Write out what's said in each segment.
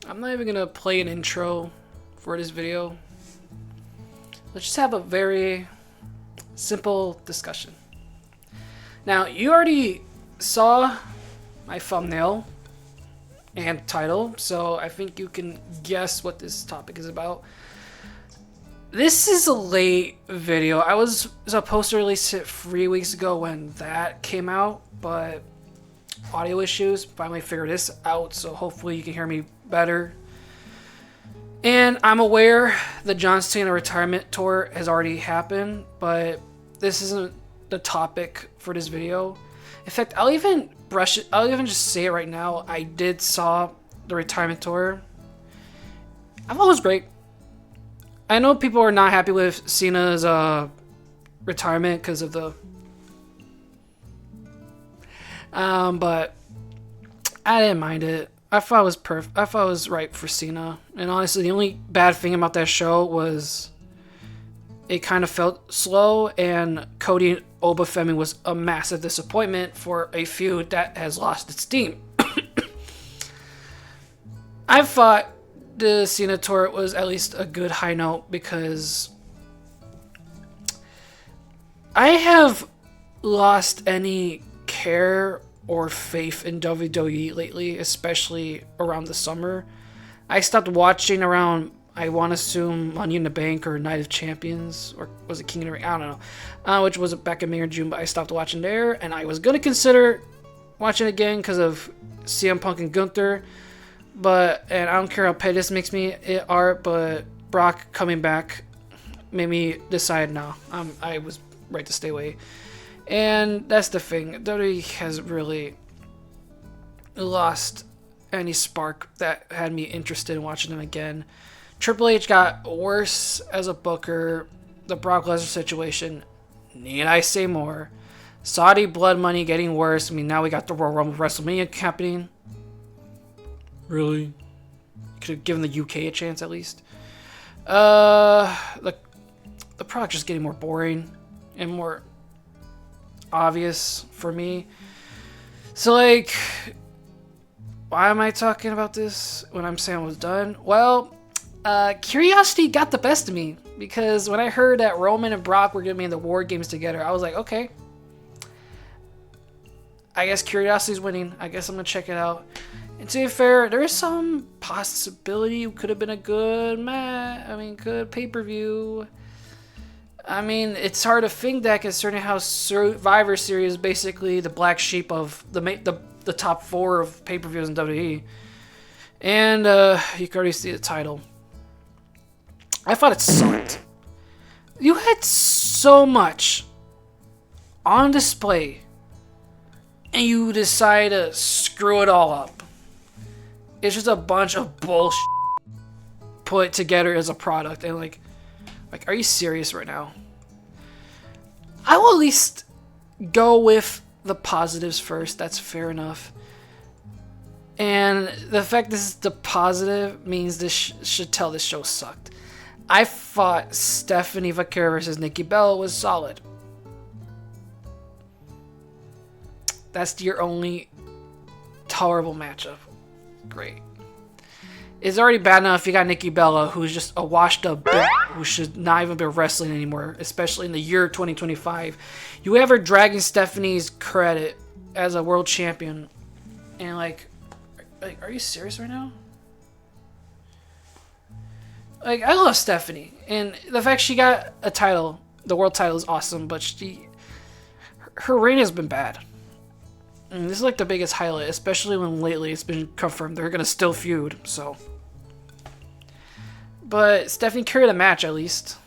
I'm not even gonna play an intro for this video. Let's just have a very simple discussion. Now, you already saw my thumbnail and title, so I think you can guess what this topic is about. This is a late video. I was supposed to release it 3 weeks ago when that came out, but audio issues finally figured this out, so hopefully you can hear me better. And I'm aware the John Cena retirement tour has already happened, but this isn't the topic for this video. In fact, I'll even just say it right now. I did saw the retirement tour. I thought it was great. I know people are not happy with Cena's retirement because of the but I didn't mind it. I thought it was perfect. I thought it was right for Cena. And honestly, the only bad thing about that show was it kind of felt slow, and Cody and Obafemi was a massive disappointment for a feud that has lost its steam. I thought the Cena tour was at least a good high note because I have lost any care or faith in WWE lately, especially around the summer. I stopped watching around, I want to assume, Money in the Bank or Night of Champions, or was it King of the Ring? I don't know. Which was back in May or June, but I stopped watching there, and I was going to consider watching again because of CM Punk and Gunther, and I don't care how petty this makes me art, but Brock coming back made me decide, no, I was right to stay away. And that's the thing. WWE has really lost any spark that had me interested in watching them again. Triple H got worse as a booker. The Brock Lesnar situation, need I say more? Saudi blood money getting worse. I mean, now we got the Royal Rumble WrestleMania happening. Really? Could have given the UK a chance at least. The product just getting more boring and more obvious for me. So, like, why am I talking about this when I'm saying I was done? Well, curiosity got the best of me, because when I heard that Roman and Brock were going to be in the War Games together, I was like, okay, I guess curiosity's winning. I guess I'm going to check it out. And to be fair, there is some possibility it could have been a good good pay-per-view. I mean, it's hard to think that concerning how Survivor Series is basically the black sheep of the top 4 of pay-per-views in WWE. And you can already see the title. I thought it sucked. You had so much on display, and you decide to screw it all up. It's just a bunch of bullshit put together as a product, and like, are you serious right now? I will at least go with the positives first. That's fair enough. And the fact this is the positive means this should tell this show sucked. I thought Stephanie Vaquero versus Nikki Bella was solid. That's your only tolerable matchup. Great. It's already bad enough you got Nikki Bella, who's just a washed up bitch who should not even be wrestling anymore, especially in the year 2025. You have her dragging Stephanie's credit as a world champion, and like, are you serious right now? Like, I love Stephanie, and the fact she got a title, the world title, is awesome, but her reign has been bad. And this is like the biggest highlight, especially when lately it's been confirmed they're gonna still feud, so. But Stephanie carried a match at least.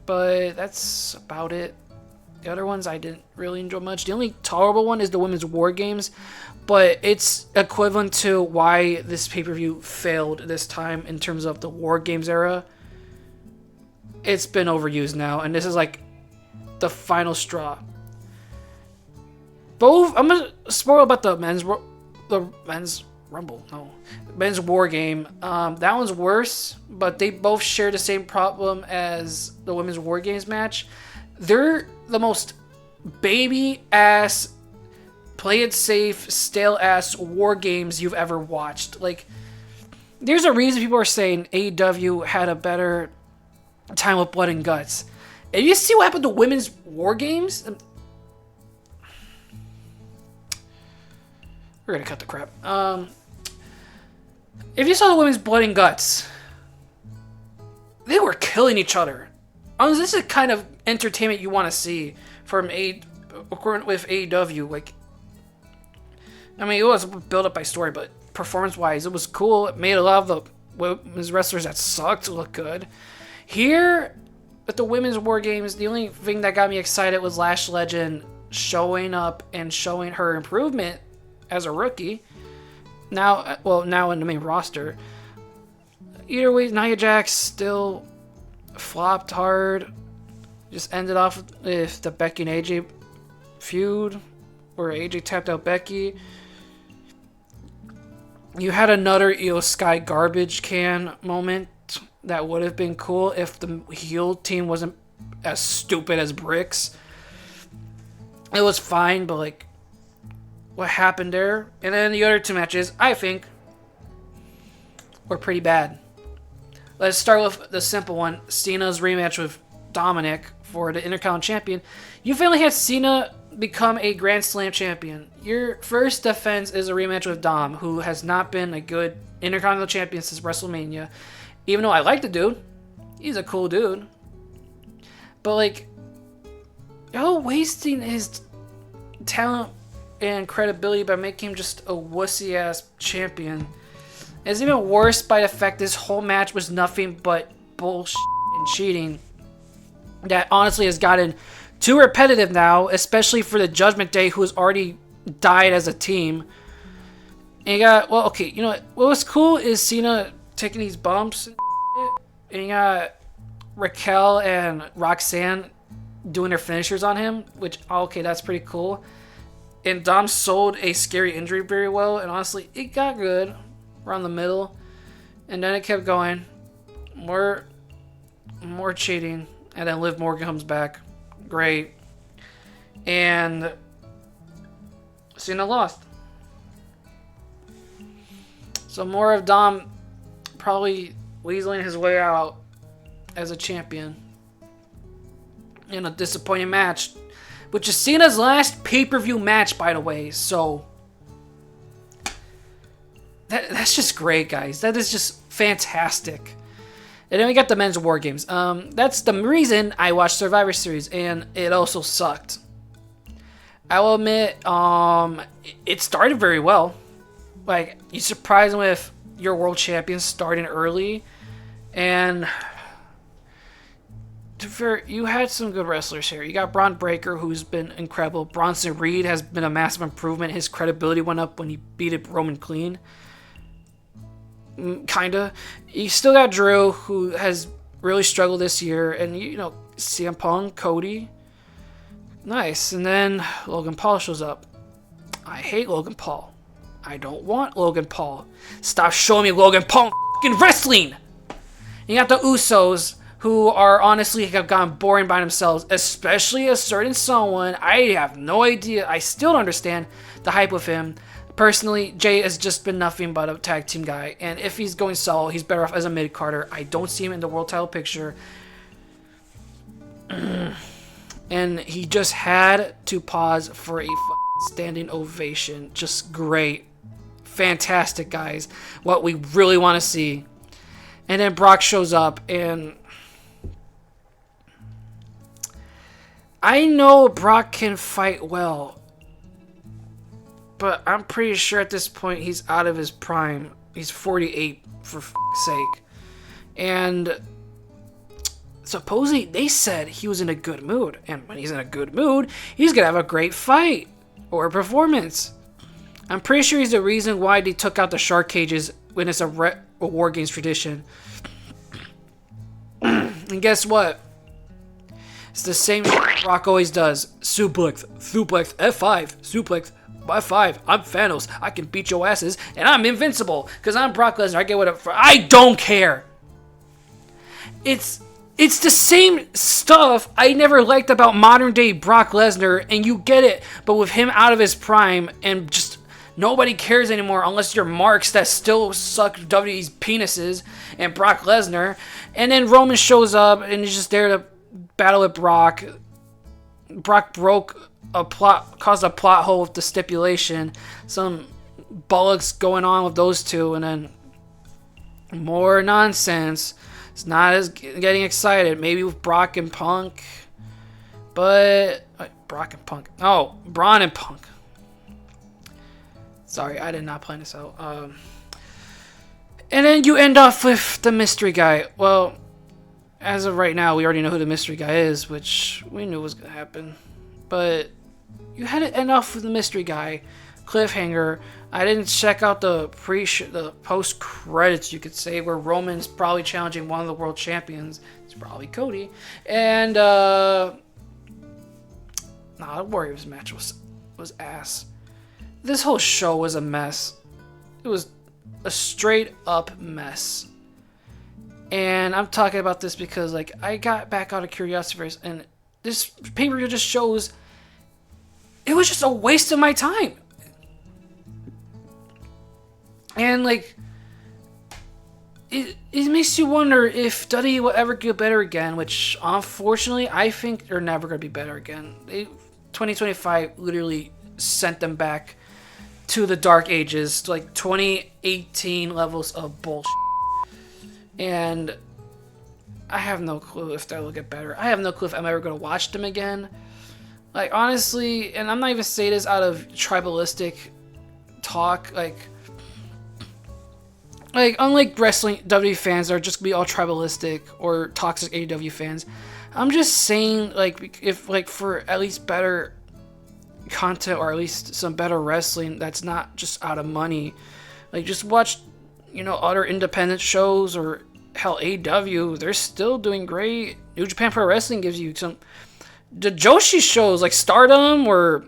But that's about it. The other ones I didn't really enjoy much. The only tolerable one is the Women's War Games, but it's equivalent to why this pay-per-view failed this time in terms of the War Games era. It's been overused now, and this is like the final straw. I'm gonna spoil about the men's Rumble. No, men's War Game. That one's worse, but they both share the same problem as the Women's War Games match. They're the most baby ass, play it safe, stale ass War Games you've ever watched. Like, There's a reason people are saying AEW had a better time with Blood and Guts. And you see what happened to women's War Games? We're gonna cut the crap. If you saw the women's Blood and Guts, they were killing each other. Honestly, this is the kind of entertainment you want to see from with AEW. Like, I mean, it was built up by story, but performance-wise, it was cool. It made a lot of the women's wrestlers that sucked look good. Here, with the women's War Games, the only thing that got me excited was Lash Legend showing up and showing her improvement as a rookie. Now in the main roster. Either way, Nia Jax still flopped hard. Just ended off with the Becky and AJ feud, where AJ tapped out Becky. You had another Io Sky garbage can moment that would have been cool if the heel team wasn't as stupid as bricks. It was fine, but like, what happened there? And then the other two matches, I think, were pretty bad. Let's start with the simple one. Cena's rematch with Dominic for the Intercontinental Champion. You finally had Cena become a Grand Slam champion. Your first defense is a rematch with Dom, who has not been a good Intercontinental Champion since WrestleMania. Even though I like the dude. He's a cool dude. But like, y'all wasting his talent and credibility by making him just a wussy ass champion. It's even worse by the fact this whole match was nothing but bullshit and cheating that honestly has gotten too repetitive now, especially for the Judgment Day, who has already died as a team. And you got, well, okay, you know what was cool is Cena taking these bumps and you got Raquel and Roxanne doing their finishers on him, which, okay, that's pretty cool. And Dom sold a scary injury very well, and honestly, it got good around the middle. And then it kept going. More cheating. And then Liv Morgan comes back. Great. And Cena lost. So more of Dom probably weaseling his way out as a champion in a disappointing match, which is Cena's last pay-per-view match, by the way. So that's just great, guys. That is just fantastic. And then we got the men's War Games. That's the reason I watched Survivor Series, and it also sucked. I will admit, it started very well. Like, you surprised with your world champions starting early, and you had some good wrestlers here. You got Braun Breaker, who's been incredible. Bronson Reed has been a massive improvement. His credibility went up when he beat Roman clean. Kinda. You still got Drew, who has really struggled this year, and you know, CM Punk, Cody. Nice. And then Logan Paul shows up. I hate Logan Paul. I don't want Logan Paul. Stop showing me Logan Paul in wrestling! You got the Usos, who are honestly have gotten boring by themselves, especially a certain someone. I have no idea. I still don't understand the hype with him. Personally, Jay has just been nothing but a tag team guy, and if he's going solo, he's better off as a mid-carder. I don't see him in the world title picture. And he just had to pause for a standing ovation. Just great. Fantastic, guys. What we really want to see. And then Brock shows up, and I know Brock can fight well, but I'm pretty sure at this point he's out of his prime. He's 48, for f***'s sake. And supposedly they said he was in a good mood. And when he's in a good mood, he's going to have a great fight or performance. I'm pretty sure he's the reason why they took out the shark cages when it's a War Games tradition. And guess what? It's the same Brock always does. Suplex, F5, suplex, F5. I'm Thanos. I can beat your asses, and I'm invincible because I'm Brock Lesnar. I get whatever. I don't care. It's the same stuff I never liked about modern day Brock Lesnar, and you get it. But with him out of his prime and just Nobody cares anymore unless you're marks that still suck WWE's penises and Brock Lesnar. And then Roman shows up and he's just there to battle with Brock. Brock caused a plot hole with the stipulation. Some bollocks going on with those two, and then more nonsense. It's not as getting excited. Maybe with Brock and Punk. But Brock and Punk. Oh, Braun and Punk. Sorry, I did not plan this out. And then you end off with the mystery guy. Well, as of right now, we already know who the mystery guy is, which we knew was going to happen. But you had to end off with the mystery guy. Cliffhanger. I didn't check out the post credits, you could say, where Roman's probably challenging one of the world champions. It's probably Cody. And the Warriors match was ass. This whole show was a mess. It was a straight up mess. And I'm talking about this because, like, I got back out of Curiosity, and this pay-per-view just shows it was just a waste of my time. And, like, it makes you wonder if WWE will ever get better again, which, unfortunately, I think they're never going to be better again. 2025 literally sent them back to the dark ages, to, like, 2018 levels of bullshit. And I have no clue if they'll get better. I have no clue if I'm ever going to watch them again. Like, honestly, and I'm not even saying this out of tribalistic talk, like unlike wrestling WWE fans that are just gonna be all tribalistic or toxic AEW fans, I'm just saying, like, if, like, for at least better content or at least some better wrestling that's not just out of money, like, just watch, you know, other independent shows, or hell, AEW, they're still doing great. New Japan Pro Wrestling gives you some, the Joshi shows like Stardom, or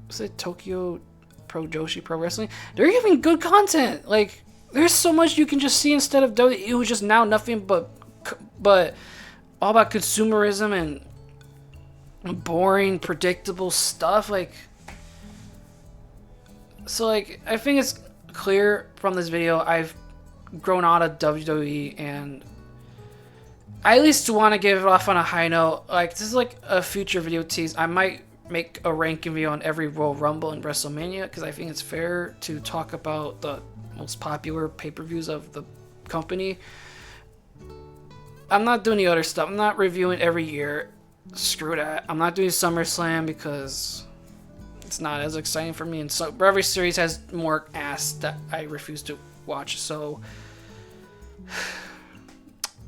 was it Tokyo Joshi Pro Wrestling? They're giving good content. Like, there's so much you can just see instead of WWE, who's just now nothing but all about consumerism and boring, predictable stuff. Like, so, like, I think it's clear from this video I've grown out of WWE, and I at least want to give it off on a high note. Like, this is like a future video tease. I might make a ranking video on every Royal Rumble and WrestleMania, because I think it's fair to talk about the most popular pay-per-views of the company. I'm not doing the other stuff. I'm not reviewing every year. Screw that. I'm not doing SummerSlam because it's not as exciting for me, and so every series has more ass that I refuse to watch. So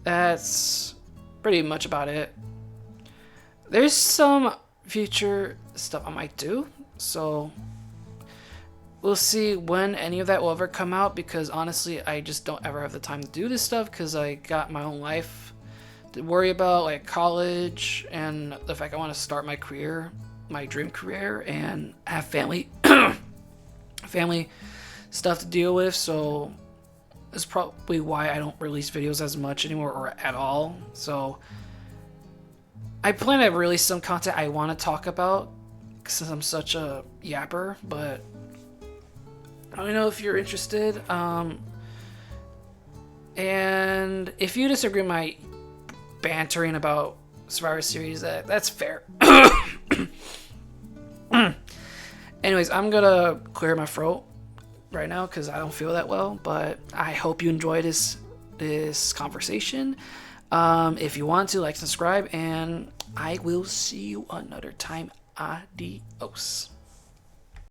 that's pretty much about it. There's some future stuff I might do, so we'll see when any of that will ever come out, because honestly I just don't ever have the time to do this stuff, because I got my own life to worry about, like college and the fact I want to start my career, my dream career, and have family stuff to deal with. So that's probably why I don't release videos as much anymore, or at all. So I plan to release some content I want to talk about, since I'm such a yapper, but I don't know if you're interested. And if you disagree with my bantering about Survivor Series, that's fair. Anyways, I'm gonna clear my throat right now because I don't feel that well, but I hope you enjoy this conversation. If you want to, like, subscribe, and I will see you another time. Adios.